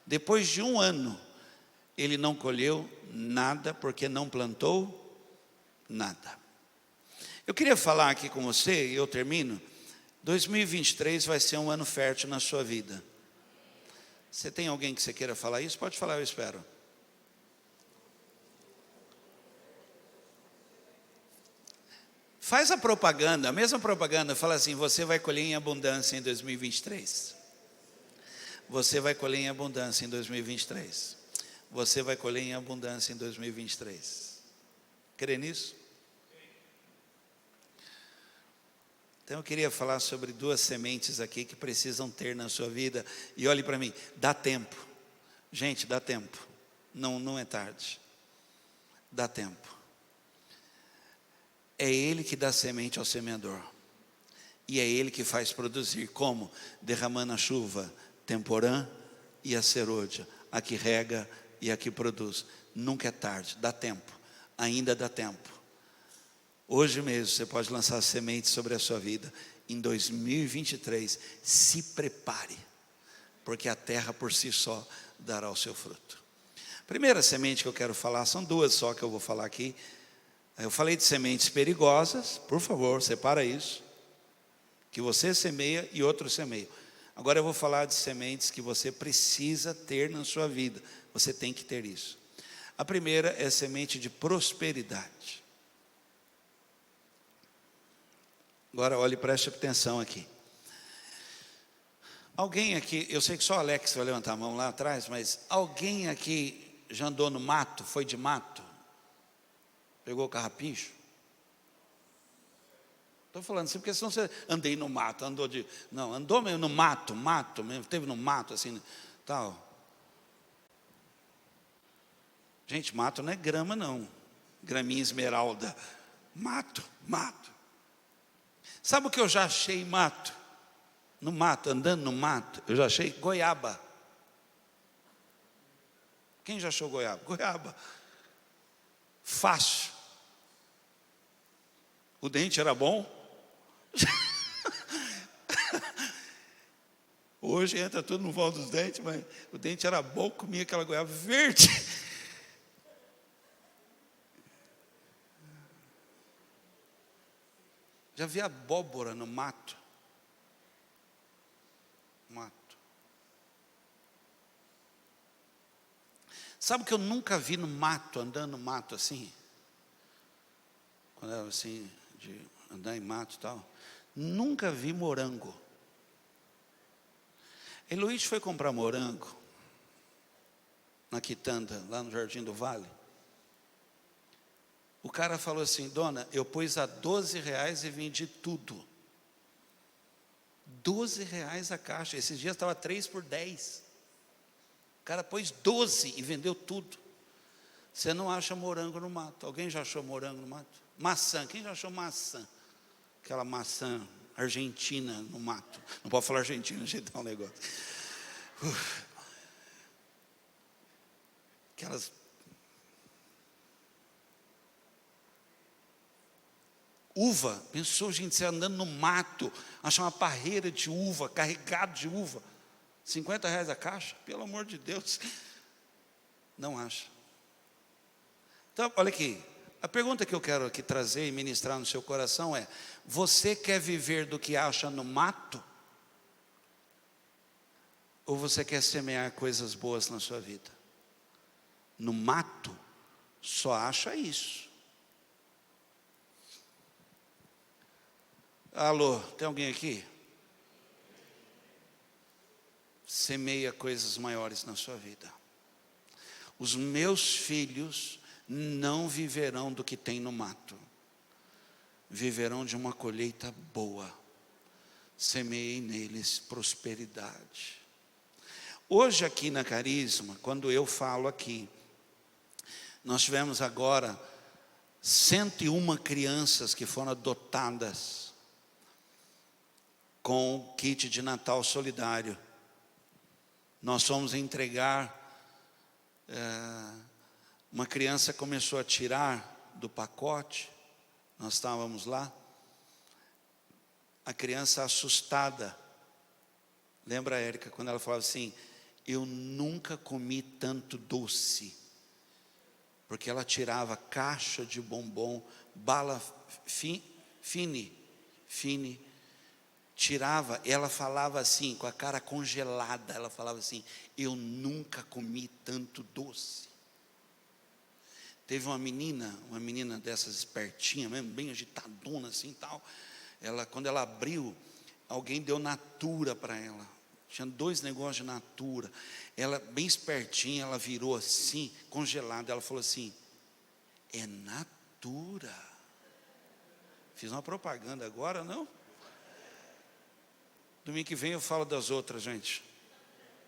depois de 1 ano, ele não colheu nada, porque não plantou nada. Eu queria falar aqui com você, e eu termino. 2023 vai ser um ano fértil na sua vida. Você tem alguém que você queira falar isso? Pode falar, eu espero. Faz a propaganda, a mesma propaganda, fala assim: você vai colher em abundância em 2023. Você vai colher em abundância em 2023. Você vai colher em abundância em 2023. Crê nisso? Então eu queria falar sobre 2 sementes aqui que precisam ter na sua vida. E olhe para mim, dá tempo. Gente, dá tempo. Não é tarde. Dá tempo. É Ele que dá semente ao semeador. E é Ele que faz produzir. Como? Derramando a chuva temporã e a serôdia. A que rega e a que produz. Nunca é tarde, dá tempo. Ainda dá tempo. Hoje mesmo você pode lançar sementes sobre a sua vida. Em 2023, se prepare, porque a terra por si só dará o seu fruto. Primeira semente que eu quero falar, são 2 só que eu vou falar aqui. Eu falei de sementes perigosas, por favor, separa isso, que você semeia e outro semeia. Agora eu vou falar de sementes que você precisa ter na sua vida. Você tem que ter isso. A primeira é a semente de prosperidade. Agora olhe, preste atenção aqui. Alguém aqui, eu sei que só o Alex vai levantar a mão lá atrás, mas alguém aqui já andou no mato, foi de mato? Pegou carrapicho? Estou falando assim, porque senão você andei no mato, andou mesmo no mato mesmo, esteve no mato assim, tal. Gente, mato não é grama não, graminha esmeralda, mato. Sabe o que eu já achei mato? No mato, andando no mato, eu já achei goiaba. Quem já achou goiaba? Goiaba. Fácil. O dente era bom. Hoje entra tudo no vão dos dentes, mas o dente era bom, comia aquela goiaba verde. Já vi abóbora no mato? Sabe o que eu nunca vi no mato, andando no mato assim? Quando era assim, de andar em mato e tal. Nunca vi morango. Luiz foi comprar morango na quitanda, lá no Jardim do Vale. O cara falou assim: dona, eu pus a R$12 e vendi tudo. R$12 a caixa. Esses dias estava 3 por 10. O cara pôs 12 e vendeu tudo. Você não acha morango no mato. Alguém já achou morango no mato? Maçã, quem já achou maçã? Aquela maçã argentina no mato. Não pode falar argentina, ajeitar um negócio. Aquelas... Uva, pensou, gente, você andando no mato, achar uma parreira de uva, carregado de uva, R$50 a caixa, pelo amor de Deus, não acha. Então, olha aqui, a pergunta que eu quero aqui trazer e ministrar no seu coração é: você quer viver do que acha no mato? Ou você quer semear coisas boas na sua vida? No mato, só acha isso. Alô, tem alguém aqui? Semeia coisas maiores na sua vida. Os meus filhos não viverão do que tem no mato, viverão de uma colheita boa. Semeei neles prosperidade. Hoje aqui na Carisma, quando eu falo aqui, nós tivemos agora 101 crianças que foram adotadas com kit de Natal solidário. Nós fomos entregar, uma criança começou a tirar do pacote, nós estávamos lá, a criança assustada, lembra a Érica, quando ela falava assim: eu nunca comi tanto doce, porque ela tirava caixa de bombom, bala fine, tirava, ela falava assim, com a cara congelada, ela falava assim: eu nunca comi tanto doce. Teve uma menina dessas espertinha mesmo, bem agitadona assim tal, quando ela abriu, alguém deu Natura para ela, tinha 2 negócios de Natura, ela bem espertinha, ela virou assim, congelada, ela falou assim: é Natura. Fiz uma propaganda agora, não? Domingo que vem eu falo das outras, gente.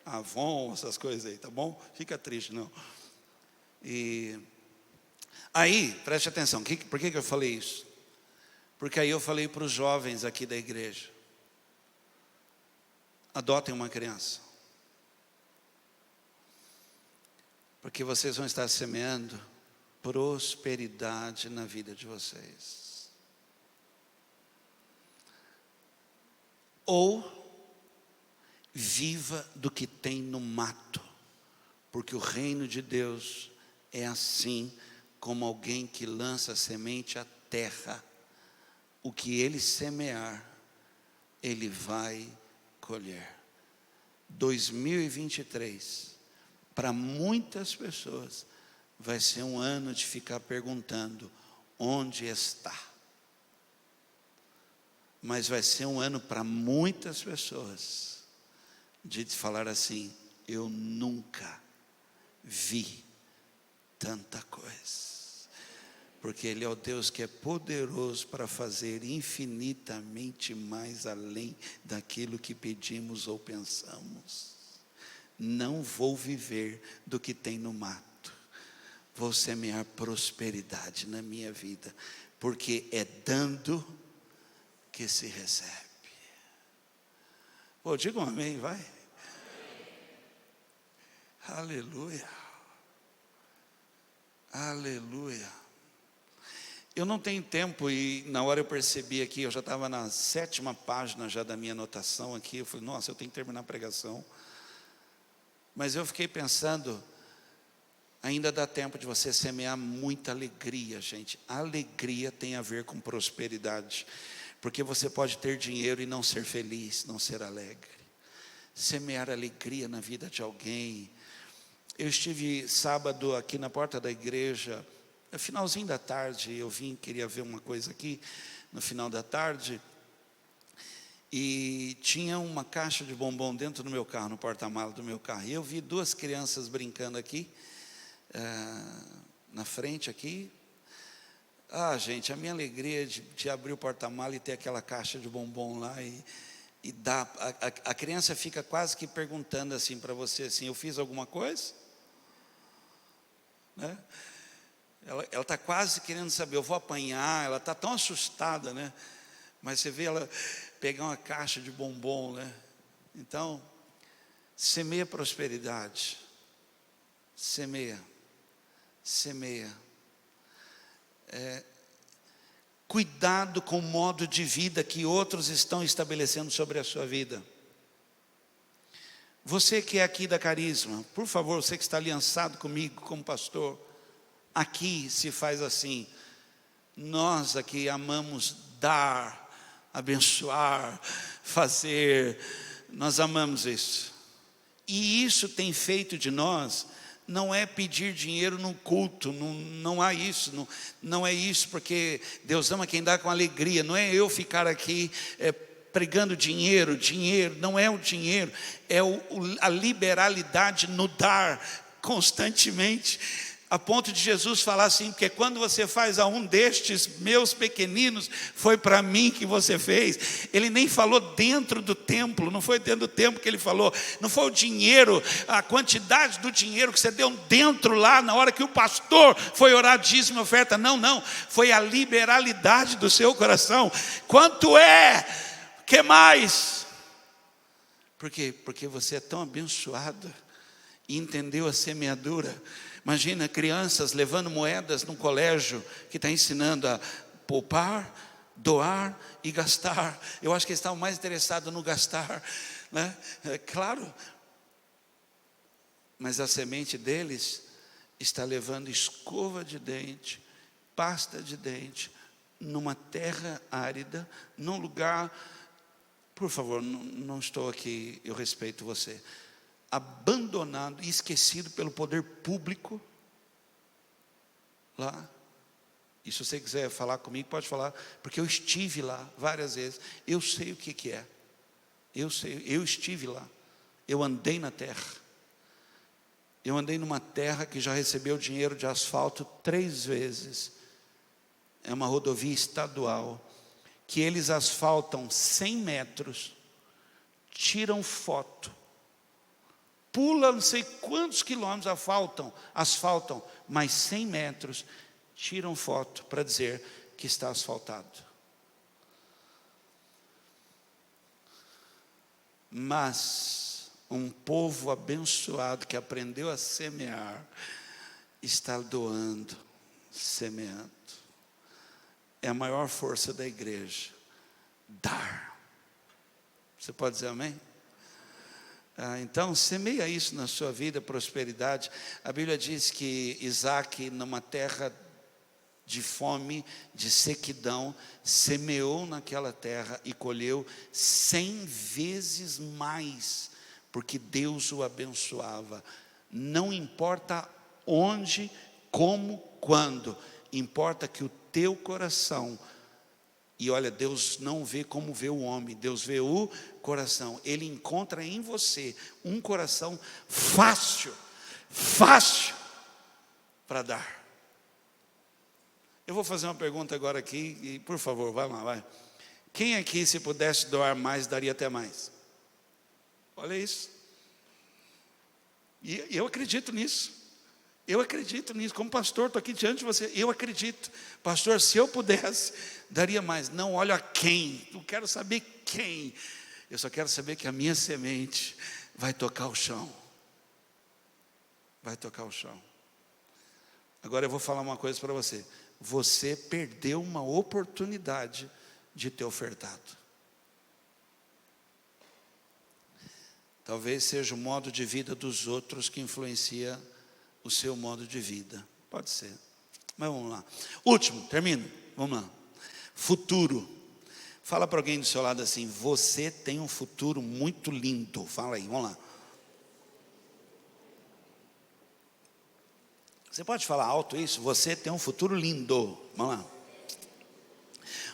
Avon, essas coisas aí, tá bom? Fica triste, não. E aí, preste atenção, por que eu falei isso? Porque aí eu falei para os jovens aqui da igreja: adotem uma criança, porque vocês vão estar semeando prosperidade na vida de vocês. Ou viva do que tem no mato, porque o reino de Deus é assim como alguém que lança semente à terra. O que ele semear, ele vai colher. 2023, para muitas pessoas, vai ser um ano de ficar perguntando: onde está? Mas vai ser um ano para muitas pessoas de falar assim: eu nunca vi tanta coisa. Porque Ele é o Deus que é poderoso para fazer infinitamente mais além daquilo que pedimos ou pensamos. Não vou viver do que tem no mato, vou semear prosperidade na minha vida, porque é dando que se recebe. Pô, diga um amém, vai. Aleluia. Aleluia. Eu não tenho tempo, e na hora eu percebi aqui, eu já estava na 7ª página já da minha anotação aqui, eu falei: nossa, eu tenho que terminar a pregação. Mas eu fiquei pensando, ainda dá tempo de você semear muita alegria, gente. Alegria tem a ver com prosperidade, porque você pode ter dinheiro e não ser feliz, não ser alegre. Semear alegria na vida de alguém. Eu estive sábado aqui na porta da igreja, no finalzinho da tarde, eu queria ver uma coisa aqui, no final da tarde, e tinha uma caixa de bombom dentro do meu carro, no porta-malas do meu carro, e eu vi 2 crianças brincando aqui, na frente aqui, Gente, a minha alegria de abrir o porta-mala e ter aquela caixa de bombom lá e dar. A criança fica quase que perguntando assim para você, assim, eu fiz alguma coisa? Né? Ela está quase querendo saber, eu vou apanhar, ela está tão assustada, né? Mas você vê ela pegar uma caixa de bombom, né? Então, semeia prosperidade. Semeia. Cuidado com o modo de vida que outros estão estabelecendo sobre a sua vida. Você que é aqui da Carisma, por favor, você que está aliançado comigo como pastor, aqui se faz assim. Nós aqui amamos dar, abençoar, fazer, nós amamos isso. E isso tem feito de nós, não é pedir dinheiro no culto, não há isso, não é isso, porque Deus ama quem dá com alegria, não é eu ficar aqui pregando dinheiro, não é o dinheiro, é a liberalidade no dar constantemente, a ponto de Jesus falar assim, porque quando você faz a um destes meus pequeninos, foi para mim que você fez. Ele nem falou dentro do templo, não foi dentro do templo que ele falou, não foi o dinheiro, a quantidade do dinheiro que você deu dentro lá, na hora que o pastor foi orar dízimo e oferta, não, foi a liberalidade do seu coração. Quanto é? Que mais? Por quê? Porque você é tão abençoado e entendeu a semeadura. Imagina crianças levando moedas num colégio que está ensinando a poupar, doar e gastar. Eu acho que eles estavam mais interessados no gastar, né? Claro, mas a semente deles está levando escova de dente, pasta de dente, numa terra árida, num lugar, por favor, não estou aqui, eu respeito você, abandonado e esquecido pelo poder público lá. E se você quiser falar comigo, pode falar, porque eu estive lá várias vezes, eu sei o que é, eu estive lá, eu andei na terra, eu andei numa terra que já recebeu dinheiro de asfalto 3 vezes, é uma rodovia estadual, que eles asfaltam 100 metros, tiram foto, pula não sei quantos quilômetros asfaltam mais 100 metros, tiram foto para dizer que está asfaltado. Mas um povo abençoado que aprendeu a semear, está doando, semeando. É a maior força da igreja, dar. Você pode dizer amém? Então, semeia isso na sua vida, prosperidade. A Bíblia diz que Isaac, numa terra de fome, de sequidão, semeou naquela terra e colheu 100 vezes mais, porque Deus o abençoava. Não importa onde, como, quando, importa que o teu coração, e olha, Deus não vê como vê o homem, Deus vê o coração. Ele encontra em você um coração fácil para dar. Eu vou fazer uma pergunta agora aqui, e por favor, vai. Quem aqui, se pudesse doar mais, daria até mais? Olha isso. E eu acredito nisso. Como pastor, estou aqui diante de você, eu acredito, pastor, se eu pudesse, daria mais. Não olho a quem, não quero saber quem, eu só quero saber que a minha semente vai tocar o chão. Vai tocar o chão. Agora eu vou falar uma coisa para você. Você perdeu uma oportunidade de ter ofertado. Talvez seja o modo de vida dos outros que influencia o seu modo de vida. Pode ser. Mas vamos lá. Último, termino. Vamos lá. Futuro. Fala para alguém do seu lado assim: você tem um futuro muito lindo. Fala aí, vamos lá. Você pode falar alto isso? Você tem um futuro lindo. Vamos lá.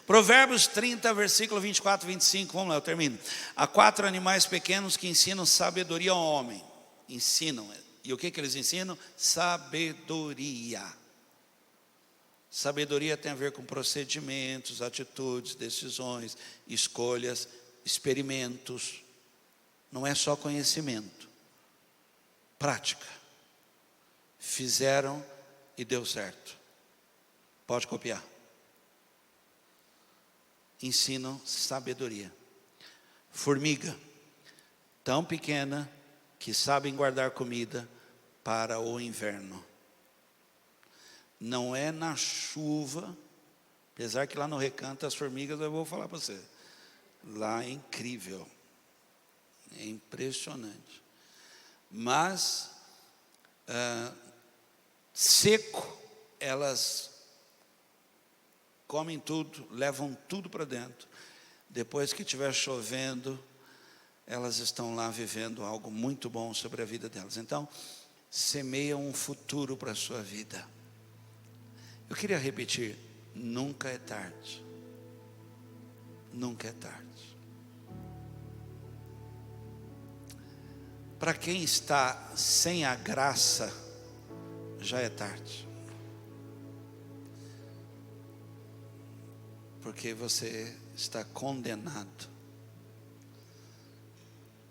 Provérbios 30, versículo 24 e 25. Vamos lá, eu termino. Há 4 animais pequenos que ensinam sabedoria ao homem. Ensinam. E o que eles ensinam? Sabedoria. Sabedoria tem a ver com procedimentos, atitudes, decisões, escolhas, experimentos. Não é só conhecimento. Prática. Fizeram e deu certo. Pode copiar. Ensinam sabedoria. Formiga, tão pequena que sabem guardar comida para o inverno. Não é na chuva, apesar que lá no Recanto as formigas, eu vou falar para você, lá é incrível, é impressionante. Mas seco, elas comem tudo, levam tudo para dentro. Depois que estiver chovendo, elas estão lá vivendo algo muito bom sobre a vida delas. Então, semeiam um futuro para a sua vida. Eu queria repetir, nunca é tarde. Nunca é tarde. Para quem está sem a graça, já é tarde. Porque você está condenado.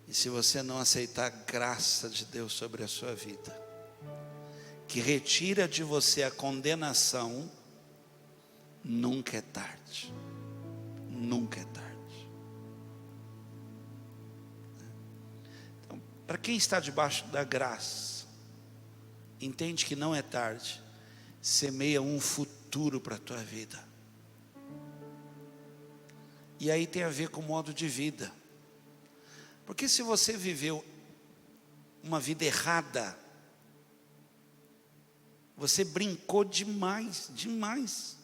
E se você não aceitar a graça de Deus sobre a sua vida, que retira de você a condenação, nunca é tarde. Nunca é tarde. Então, para quem está debaixo da graça, entende que não é tarde, semeia um futuro para a tua vida. E aí tem a ver com o modo de vida. Porque se você viveu uma vida errada, você brincou demais, demais.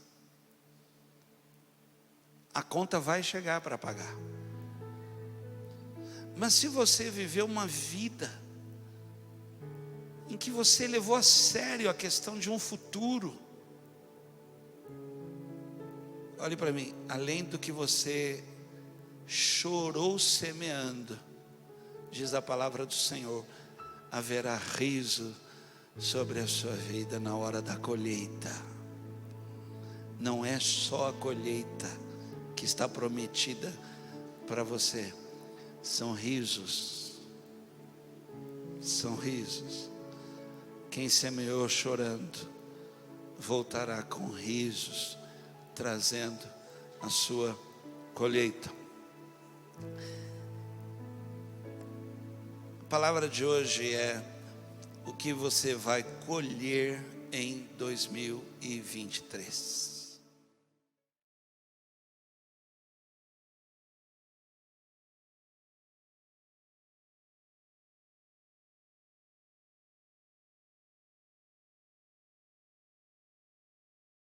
A conta vai chegar para pagar. Mas se você viveu uma vida em que você levou a sério a questão de um futuro, olhe para mim, além do que você chorou semeando, diz a palavra do Senhor, haverá riso sobre a sua vida na hora da colheita. Não é só a colheita que está prometida para você, são risos. São risos. Quem semeou chorando, voltará com risos, trazendo a sua colheita. A palavra de hoje é o que você vai colher em 2023.